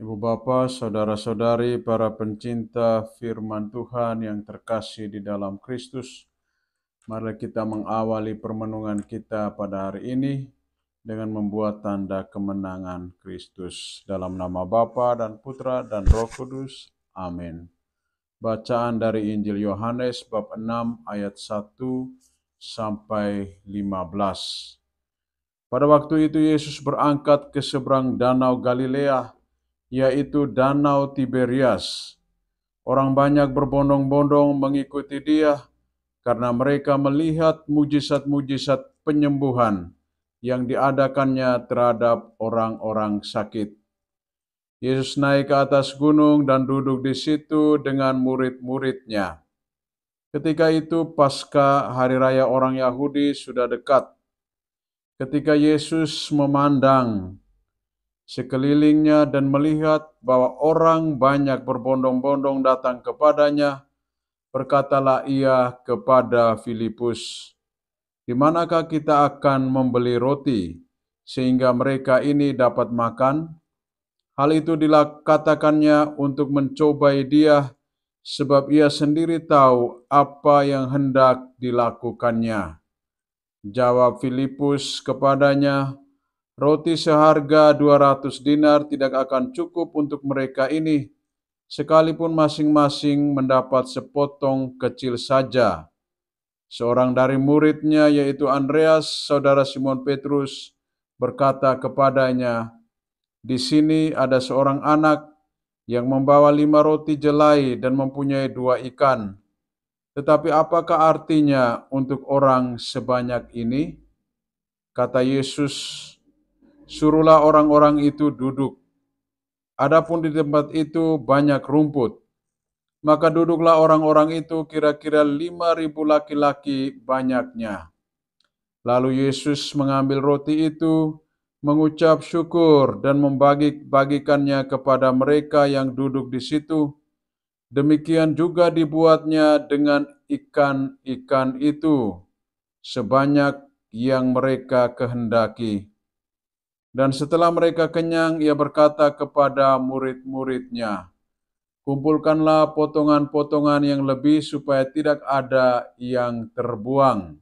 Ibu Bapa, saudara-saudari, para pencinta firman Tuhan yang terkasih di dalam Kristus, mari kita mengawali permenungan kita pada hari ini dengan membuat tanda kemenangan Kristus. Dalam nama Bapa dan Putra dan Roh Kudus. Amin. Bacaan dari Injil Yohanes bab 6 ayat 1 sampai 15. Pada waktu itu Yesus berangkat ke seberang danau Galilea, yaitu Danau Tiberias. Orang banyak berbondong-bondong mengikuti dia karena mereka melihat mujizat-mujizat penyembuhan yang diadakannya terhadap orang-orang sakit. Yesus naik ke atas gunung dan duduk di situ dengan murid-muridnya. Ketika itu Paskah, hari raya orang Yahudi, sudah dekat. Ketika Yesus memandang sekelilingnya dan melihat bahwa orang banyak berbondong-bondong datang kepadanya, berkatalah ia kepada Filipus, "Di manakah kita akan membeli roti sehingga mereka ini dapat makan?" Hal itu dikatakannya untuk mencobai dia, sebab ia sendiri tahu apa yang hendak dilakukannya. Jawab Filipus kepadanya, "Roti seharga 200 dinar tidak akan cukup untuk mereka ini, sekalipun masing-masing mendapat sepotong kecil saja." Seorang dari muridnya, yaitu Andreas, saudara Simon Petrus, berkata kepadanya, "Di sini ada seorang anak yang membawa 5 roti jelai dan mempunyai 2 ikan. Tetapi apakah artinya untuk orang sebanyak ini?" Kata Yesus, "Suruhlah orang-orang itu duduk." Adapun di tempat itu banyak rumput. Maka duduklah orang-orang itu, kira-kira 5.000 laki-laki banyaknya. Lalu Yesus mengambil roti itu, mengucap syukur dan membagi-bagikannya kepada mereka yang duduk di situ. Demikian juga dibuatnya dengan ikan-ikan itu, sebanyak yang mereka kehendaki. Dan setelah mereka kenyang, ia berkata kepada murid-muridnya, "Kumpulkanlah potongan-potongan yang lebih supaya tidak ada yang terbuang."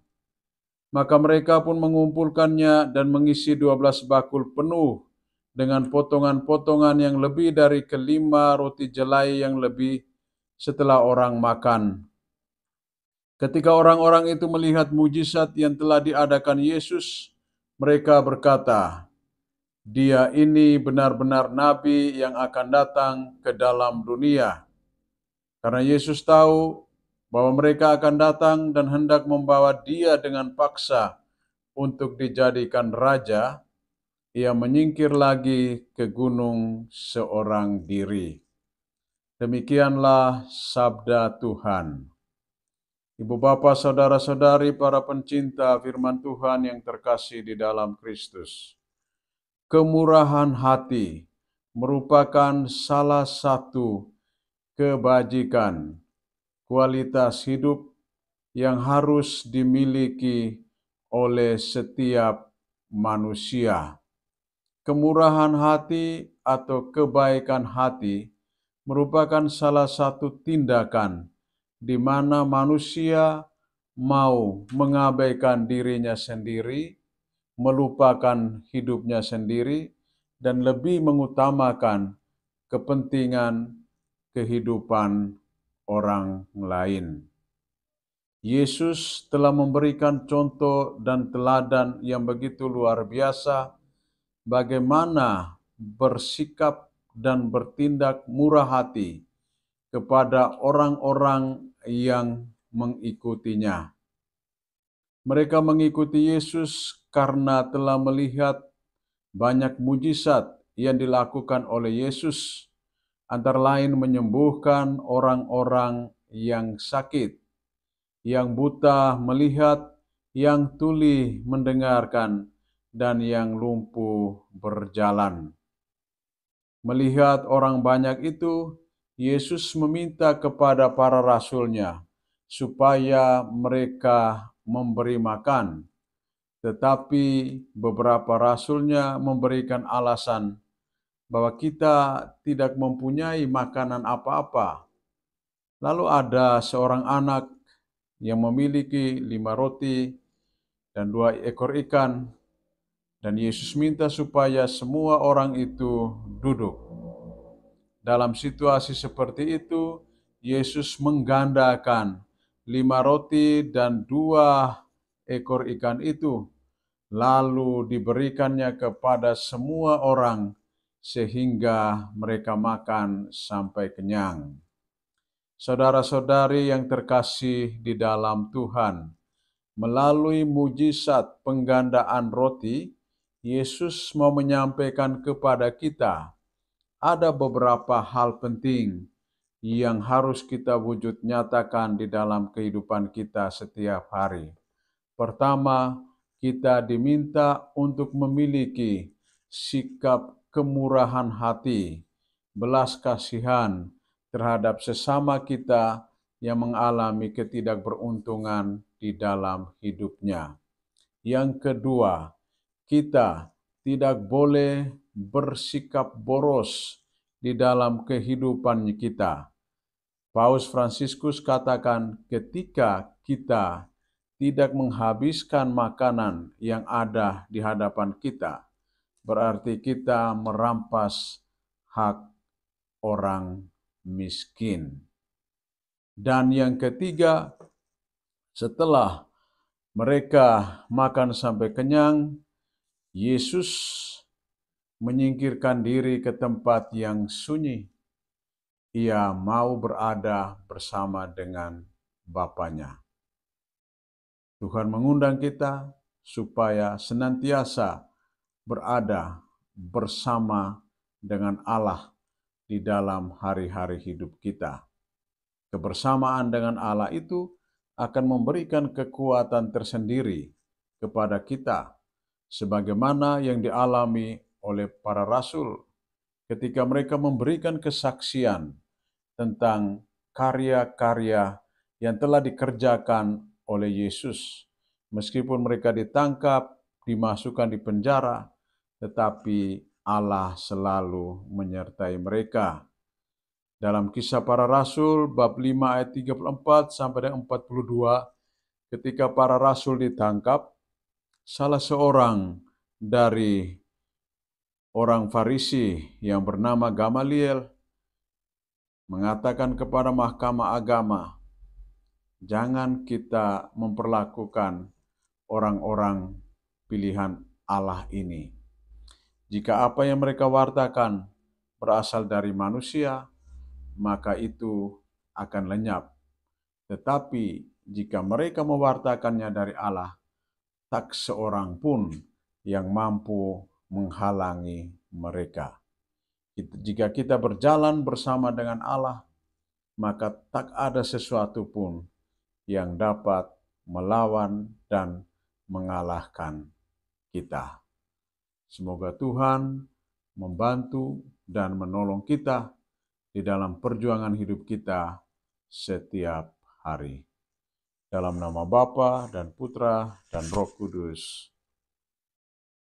Maka mereka pun mengumpulkannya dan mengisi 12 bakul penuh dengan potongan-potongan yang lebih dari kelima roti jelai yang lebih setelah orang makan. Ketika orang-orang itu melihat mujizat yang telah diadakan Yesus, mereka berkata, "Dia ini benar-benar nabi yang akan datang ke dalam dunia." Karena Yesus tahu bahwa mereka akan datang dan hendak membawa dia dengan paksa untuk dijadikan raja, ia menyingkir lagi ke gunung seorang diri. Demikianlah sabda Tuhan. Ibu bapa, saudara-saudari, para pencinta firman Tuhan yang terkasih di dalam Kristus. Kemurahan hati merupakan salah satu kebajikan, kualitas hidup yang harus dimiliki oleh setiap manusia. Kemurahan hati atau kebaikan hati merupakan salah satu tindakan di mana manusia mau mengabaikan dirinya sendiri, melupakan hidupnya sendiri, dan lebih mengutamakan kepentingan kehidupan orang lain. Yesus telah memberikan contoh dan teladan yang begitu luar biasa bagaimana bersikap dan bertindak murah hati kepada orang-orang yang mengikutinya. Mereka mengikuti Yesus karena telah melihat banyak mujizat yang dilakukan oleh Yesus, antara lain menyembuhkan orang-orang yang sakit, yang buta melihat, yang tuli mendengarkan, dan yang lumpuh berjalan. Melihat orang banyak itu, Yesus meminta kepada para rasul-Nya supaya mereka memberi makan. Tetapi beberapa rasul-Nya memberikan alasan, bahwa kita tidak mempunyai makanan apa-apa. Lalu ada seorang anak yang memiliki 5 roti dan 2 ekor ikan, dan Yesus minta supaya semua orang itu duduk. Dalam situasi seperti itu, Yesus menggandakan 5 roti dan 2 ekor ikan itu, lalu diberikannya kepada semua orang sehingga mereka makan sampai kenyang. Saudara-saudari yang terkasih di dalam Tuhan, melalui mujizat penggandaan roti, Yesus mau menyampaikan kepada kita ada beberapa hal penting yang harus kita wujud nyatakan di dalam kehidupan kita setiap hari. Pertama, kita diminta untuk memiliki sikap kemurahan hati, belas kasihan terhadap sesama kita yang mengalami ketidakberuntungan di dalam hidupnya. Yang kedua, kita tidak boleh bersikap boros di dalam kehidupan kita. Paus Fransiskus katakan, ketika kita tidak menghabiskan makanan yang ada di hadapan kita, berarti kita merampas hak orang miskin. Dan yang ketiga, setelah mereka makan sampai kenyang, Yesus menyingkirkan diri ke tempat yang sunyi. Ia mau berada bersama dengan Bapanya. Tuhan mengundang kita supaya senantiasa berada bersama dengan Allah di dalam hari-hari hidup kita. Kebersamaan dengan Allah itu akan memberikan kekuatan tersendiri kepada kita, sebagaimana yang dialami oleh para rasul ketika mereka memberikan kesaksian tentang karya-karya yang telah dikerjakan oleh Yesus. Meskipun mereka ditangkap, dimasukkan di penjara, tetapi Allah selalu menyertai mereka. Dalam Kisah Para Rasul bab 5 ayat 34 sampai dengan 42, ketika para rasul ditangkap, salah seorang dari orang Farisi yang bernama Gamaliel mengatakan kepada mahkamah agama, jangan kita memperlakukan orang-orang pilihan Allah ini. Jika apa yang mereka wartakan berasal dari manusia, maka itu akan lenyap. Tetapi jika mereka mewartakannya dari Allah, tak seorang pun yang mampu menghalangi mereka. Jika kita berjalan bersama dengan Allah, maka tak ada sesuatu pun yang dapat melawan dan mengalahkan kita. Semoga Tuhan membantu dan menolong kita di dalam perjuangan hidup kita setiap hari. Dalam nama Bapa dan Putra dan Roh Kudus.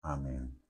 Amin.